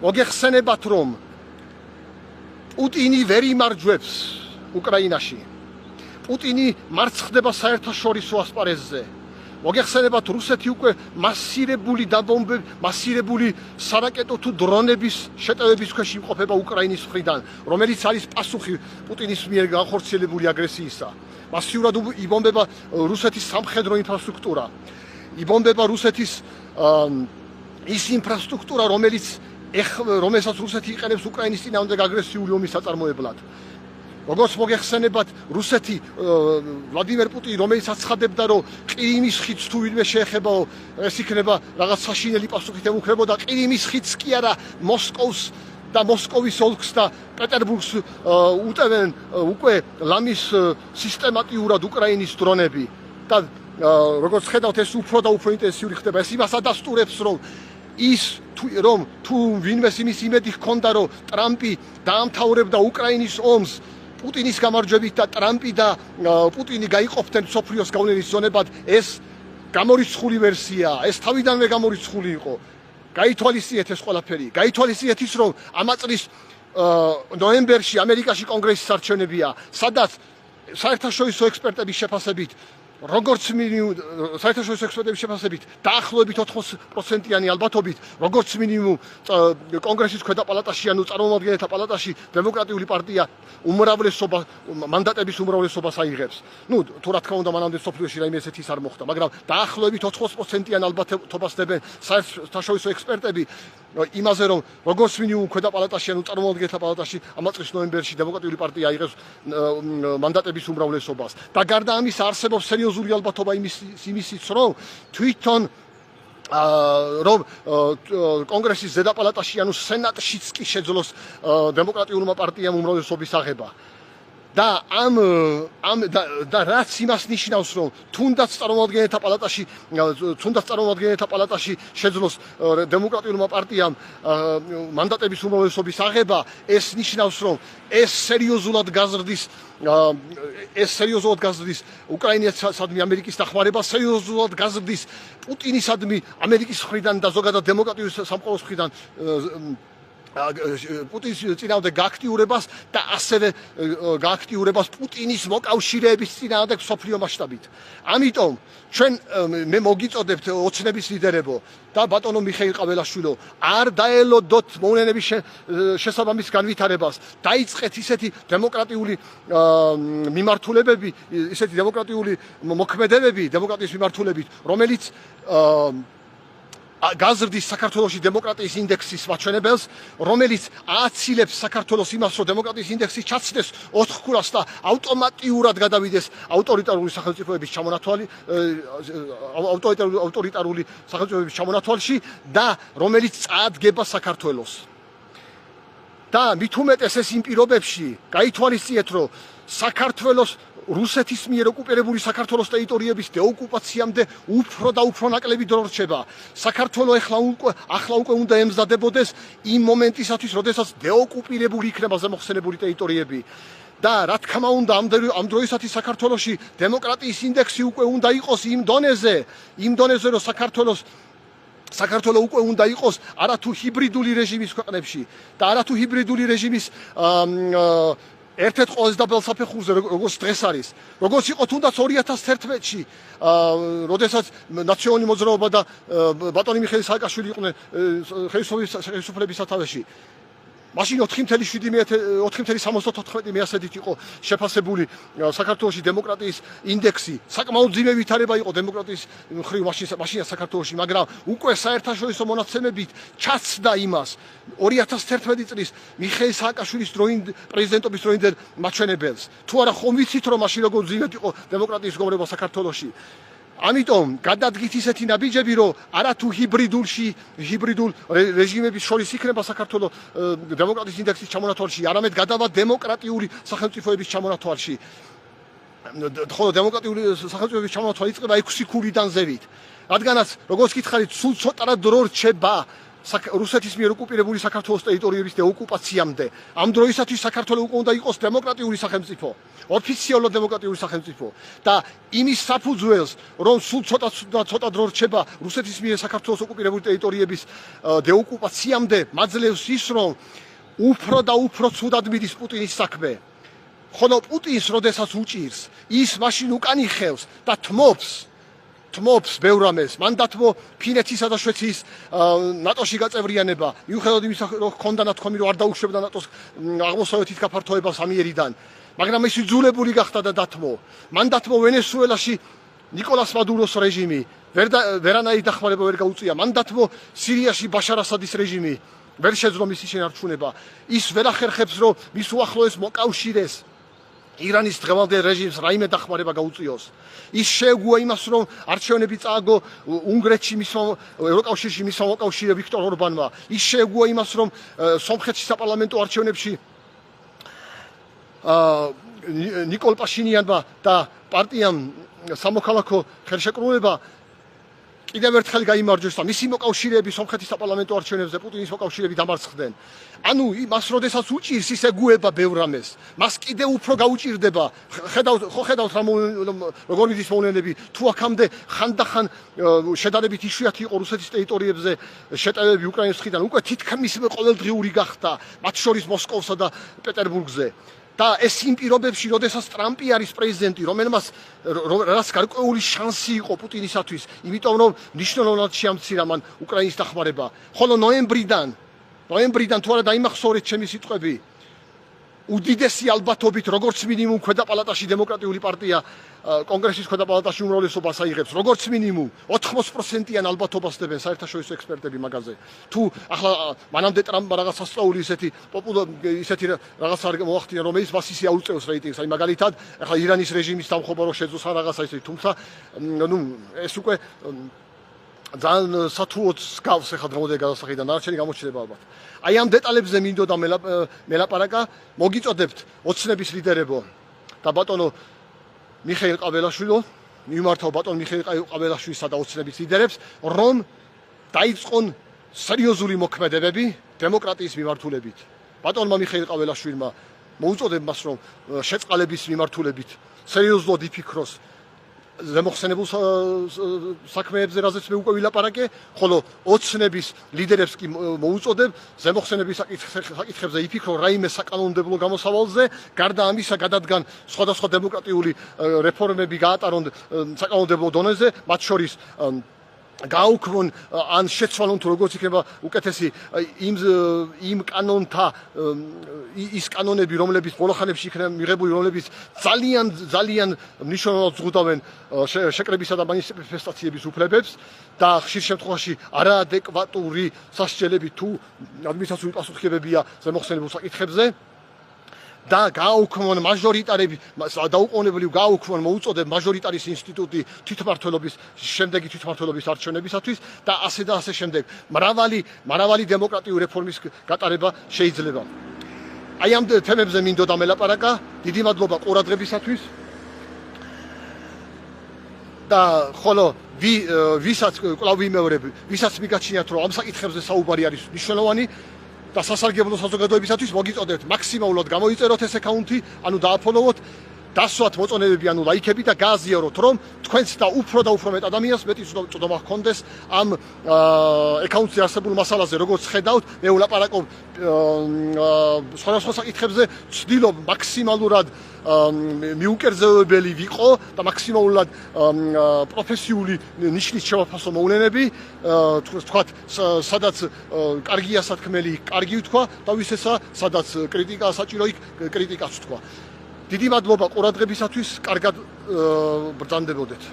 მოგეხსენებათ რომ პუტინი ვერ იმარჯვებს უკრაინაში. პუტინი მარცხდება საერთაშორისო ასპარეზზე. მოგეხსენებათ რუსეთი უკვე მასირებული სარაკეტო თუ დრონების შეტევების ქვეშ იმყოფება უკრაინის მხრიდან, რომელიც არის პასუხი პუტინის მიერ განხორციელებული აგრესიისა. მასიურად იბომბება რუსეთის სამხედრო ინფრასტრუქტურა. იბომბება რუსეთის ის ინფრასტრუქტურა, რომელსაც რუსეთი იყენებს უკრაინის წინააღმდეგ აგრესიული ომის საწარმოებლად. როგორც მოგეხსენებათ, რუსეთი ვლადიმერ პუტინი, რომელიც აცხადებდა, რომ ყირიმის ხიდს თუ ვინმე შეეხებაო, ეს იქნება რაღაც საშინელი პასუხით ემუქრებოდა. ყირიმის ხიდს კი არა, მოსკოვს და მოსკოვის ოლქს და პეტერბურგს უტევენ უკვე ლამის სისტემატიურად უკრაინის დრონები. და როგორც ხედავთ, ეს უფრო და უფრო ინტენსიური ხდება. ეს იმას ადასტურებს, რომ თუ ვინმეს იმის იმედი ჰქონდა, რომ ტრამპი დაამთავრებდა უკრაინის ომს პუტინის გამარჯვებით და ტრამპი და პუტინი გაიყოფდნენ მსოფლიოს გავლენის ზონებად, ეს გამორიცხული ვერსიაა. ეს თავიდანვე გამორიცხული იყო. გაითვალისწინეთ ეს ყველაფერი. გაითვალისწინეთ ის, რომ ამ წლის ნოემბერში ამერიკაში კონგრესის არჩევნებია, სადაც საერთაშორისო ექსპერტების შეფასებით დაახლოებით 80%-იანი ალბათობით, როგორც მინიმუმ კონგრესის ქვედა პალატაში, ანუ წარმომადგენელთა პალატაში დემოკრატიული პარტია მანდატების უმრავლესობას აიღებს. თუ რა თქმა უნდა, მანამდე სოფლიოში რაიმე ესეთი არ მოხდა, მაგრამ დაახლოებით 80%-იან ალბათობას დებენ საერთაშორისო ექსპერტები იმაზე, რომ როგორც მინიმუმ ქვედა პალატაში, ანუ წარმომადგენელთა პალატაში ამ წლის ნოემბერში დემოკრატიული პარტია აიღებს მანდატების უმრავლესობას. და გარდა ამისა არსებობს სერიოზული ალბათობა იმისიც, რომ თვითონ კონგრესის ზედა პალატაში, ანუ სენატშიც კი შეძლოს დემოკრატიულმა პარტიამ უმრავლესობის აღება. და რაც იმას ნიშნავს, რომ თუნდაც წარმომადგენელთა პალატაში შეძლოს დემოკრატიულმა პარტიამ მანდატების უმრავლესობის აღება, ეს ნიშნავს, რომ ეს სერიოზულად გაზრდის უკრაინასადმი ამერიკის დახმარება, სერიოზულად გაზრდის პუტინისადმი ამერიკის მხრიდან და ზოგადად დემოკრატიული სამყაროს მხრიდან პუტინის წინააღმდეგ გააქტიურებას და ასევე გააქტიურებას პუტინის მოკავშირეების წინააღმდეგ მსოფლიო მასშტაბით. ამიტომ მე მოგიწოდებთ ოცნების ლიდერებო და ბატონო მიხეილ ყაბელაშვილო, არ დაელოდოთ მოვლენების შესაბამის განვითარებას. დაიწყეთ ისეთი დემოკრატიული მიმართულებები, ისეთი დემოკრატიული მოქმედებები დემოკრატიის მიმართულებით, რომელიც გაზრდის საქართველოში დემოკრატიის ინდექსის მაჩვენებელს, რომელიც ააცილებს საქართველოს იმას, რომ დემოკრატიის ინდექსი ჩაცდეს 4-ქულას და ავტომატურად გადავიდეს ავტორიტარული სახელმწიფოების ჩამონათვალში და რომელიც წაადგება საქართველოს. და მით უმეტეს ეს იმ პირობებში გაითვალისწინეთ, რომ საქართველოს რუსეთის მიერ ოკუპირებული საქართველოს ტერიტორიების დეოკუპაციამდე უფრო და უფრო ნაკლები დრო რჩება. საქართველო ახლა უკვე უნდა ემზადებოდეს იმ მომენტისათვის, როდესაც დეოკუპირებული იქნება ზემოხსენებული ტერიტორიები. და რა თქმა უნდა, ამ დროისათვის საქართველოში დემოკრატიის ინდექსი უკვე უნდა იყოს იმ დონეზე, რომ საქართველო უკვე უნდა იყოს არათუ ჰიბრიდული რეჟიმის ქვეყნებში და არათუ ჰიბრიდული რეჟიმის ერთ-ერთ ყველაზე დაბალ საფეხურზე, როგორც დღეს არის, როგორც იყო თუნდაც 2011-ში, როდესაც ნაციონალური მოძრაობა და ბატონი მიხეილ სააკაშვილი იყვნენ ხელისუფლების სათავეში. მაშინ 4.74 მიასედით იყო შეფასებული საქართველოში დემოკრატიის ინდექსი. საკმაოდ ძიმე ვითარება იყო დემოკრატიის მხრივ მაშინ საქართველოში, მაგრამ უკვე საერთაშორისო მონაცემებით ჩაცდა იმას 2011 წლის მიხეილ სააკაშვილის პრეზიდენტობის დროინდელ მაჩვენებელს. თუ არა ხომ ვიცით, რომ მაშინ როგორ ძიმედ იყო დემოკრატიის მდგომარეობა საქართველოში. ამიტომ გადადგით ისეთი ნაბიჯები, რომ არათუ ჰიბრიდულ რეჟიმების შორის იქნება საქართველოს დემოკრატიის ინდექსის ჩამონათვალში, არამედ გადავა დემოკრატიული სახელმწიფოების ჩამონათვალში. ხოლო დემოკრატიული სახელმწიფოების ჩამონათვალი იწყება 6 ქულიდან ზევით. რადგანაც, როგორც გითხარით, სულ ცოტა დრო რჩება რუსეთის მიერ ოკუპირებული საქართველოს ტერიტორიების დეოკუპაციამდე ამ დროისათვის საქართველოს უკვე უნდა იყოს დემოკრატიული სახელმწიფო, ოფიციალურად დემოკრატიული სახელმწიფო და იმის საფუძველს, რომ სულ ცოტა დრო რჩება რუსეთის მიერ საქართველოს ოკუპირებული ტერიტორიების დეოკუპაციამდე, მაძლევს ის, რომ უფრო და უფრო ცუდად მიდის პუტინის საქმე. ხოლო პუტინს როდესაც უჭირს, ის მაშინ უკან იხევს და თმობს ბევრ რამეს. მან დათმო ფინეთისა და შვეიცარიის ნატოში გაწევრიანება, მიუხედავად იმისა, რომ ჰქონდა ნათქვამი, რომ არ დაუშვებდა ნატოს აღმოსავლეთით გაფართოებას ამიერიდან. მაგრამ ის იძულებული გახდა და დათმო. მან დათმო ვენესუელაში ნიკოლას მადუროს რეჟიმი, ვერანაირი დახმარება ვერ გაუწია. მან დათმო სირიაში ბაშარ ასადის რეჟიმი, ვერ შეძლო მისი შენარჩუნება. ის ვერ ახერხებს, რომ მის უახლოეს მოკავშირეს ირანის დღევანდელ რეჟიმს რაიმე დახმარება გაუწიოს. ის შეეგუა იმას, რომ არჩევნები წააგო უნგრეთში მისმა ევროკავშირში მისმა მოკავშირე ვიქტორ ორბანმა. ის შეეგუა იმას, რომ სომხეთში საპარლამენტო არჩევნებში ნიკოლ პაშინიანმა და პარტიამ სამოქალაქო ხელშეკრულება კიდევ ერთხელ გაიმარჯვეს და მისი მოკავშირეები სომხეთის საპარლამენტო არჩევნებზე პუტინის მოკავშირეები დამარცხდნენ. ანუ მას როდესაც უჭირს, ის ეგუება ბევრ რამეს. მას კიდევ უფრო გაუჭირდება. ხედავთ როგორ მიდის მოვლენები, თუ აქამდე ხანდახან შედარებით იშვიათი იყო რუსეთის ტერიტორიებზე შეტევები უკრაინის მხრიდან, უკვე თითქმის ყოველდღიური გახდა, მათ შორის მოსკოვსა და პეტერბურგზე. და ეს იმ პირობებში, როდესაც ტრამპი არის პრეზიდენტი, რომელსაც გარკვეული შანსი იყო პუტინისათვის, იმიტომ რომ მნიშვნელოვნად შეამცირა მან უკრაინის დახმარება. ხოლო ნოემბრიდან თუ არა დაიმახსოვრეთ ჩემი სიტყვები, უდიდესი ალბათობით, როგორც მინიმუმ ქვედა პალატაში დემოკრატიული პარტია კონგრესის ქვედა პალატაში უმრავლესობას აიღებს, როგორც მინიმუმ 80%-იან ალბათობას დებენ საერთაშორისო ექსპერტები მაგაზე. თუ ახლა მანამდე ტრამპმა რაღაც ასწაული ისეთი რაღაცა მოახდინა, რომელიც მას ისე აუწევს რეიტინგს, აი მაგალითად, ახლა ირანის რეჟიმის დამხობა რო შეძლოს რაღაცა ისეთი, თუმცა ეს უკვე ძალიან სათუოდ გავს ახლა დრომდე გადასახიდან არჩენი გამოჩნდება ალბათ. აი ამ დეტალებზე მინდოდა მელაპარაკა, მოგიწოდებთ ოცნების ლიდერებო და ბატონო მიხეილ ყაბელაშვილო, მიმართავ ბატონ მიხეილ ყაბელაშვილსა და ოცნების ლიდერებს, რომ დაიწყონ სერიოზული მოქმედებები დემოკრატიის მიმართულებით. ბატონმა მიხეილ ყაბელაშვილმა მოუწოდებ მას, რომ შეწყალების მიმართულებით სერიოზულად იფიქროს ზემოხსენებულ საქმეებზე, რაზეც მე უკვე ვილაპარაკე, ხოლო ოცნების ლიდერებს კი მოუწოდებ ზემოხსენების საკითხებზე იფიქრონ რაიმე საკანონმდებლო გამოსავალზე, გარდა ამისა გადადგან სხვადასხვა დემოკრატიული რეფორმები გაატარონ საკანონმდებლო დონეზე, მათ შორის გააუქმონ ან შეცვალონ თუ როგორც იქნება უკეთესი იმ კანონთა ის კანონები, რომლებიც ბოლოხანებში იქნება მიღებული, რომლებიც ძალიან მნიშვნელოვნად ზღუდავენ შეკრებისა და მანიფესტაციების უფლებებს და ხშირ შემთხვევაში არაადეკვატური სასჯელები თუ ადმინისტრაციული პასუხისმგებებია ზემოხსენებულ საკითხებზე. და გააუქმონ მაჟორიტარები, დაუყოვნებლივ გააუქმონ მოუწოდებ მაჟორიტარის ინსტიტუტი შემდეგი თვითმმართველობის არჩევნებისათვის და ასე შემდეგ. მრავალი დემოკრატიული რეფორმის გატარება შეიძლება. აი ამ თემებზე მინდოდა მელაპარაკა. დიდი მადლობა ყურადღებისათვის. და ხოლო ვისაც კვლავ ვიმეორებ, ვისაც მიგაჩნიათ, რომ ამ საკითხებზე საუბარი არის მნიშვნელოვანი და სასარგებლო საზოგადოებისათვის, მოგიწოდებთ მაქსიმალურად გამოიწეროთ ეს აკაუნთი, ანუ დააფოლოვოთ, დასვათ მოწონებები, ანუ ლაიქები და გააზიაროთ, რომ თქვენც და უფრო მეტ ადამიანს მეტი წვდომა ჰქონდეს ამ აკაუნთზე არსებულ მასალაზე. როგორც ხედავთ, მე ვლაპარაკობ სხვადასხვა საკითხებზე, ვცდილობ მაქსიმალურად მიუკერძოებელი ვიყო და მაქსიმალურად პროფესიული ნიშნის შევაფასო მოვლენები, თქვათ, სადაც კარგია სათქმელი, კარგი ვთქვა და ვისეცა, სადაც კრიტიკა საჭირო, იქ კრიტიკაც ვთქვა. დიდი მადლობა ყურადღებისათვის, კარგად ბრძანდებოდეთ.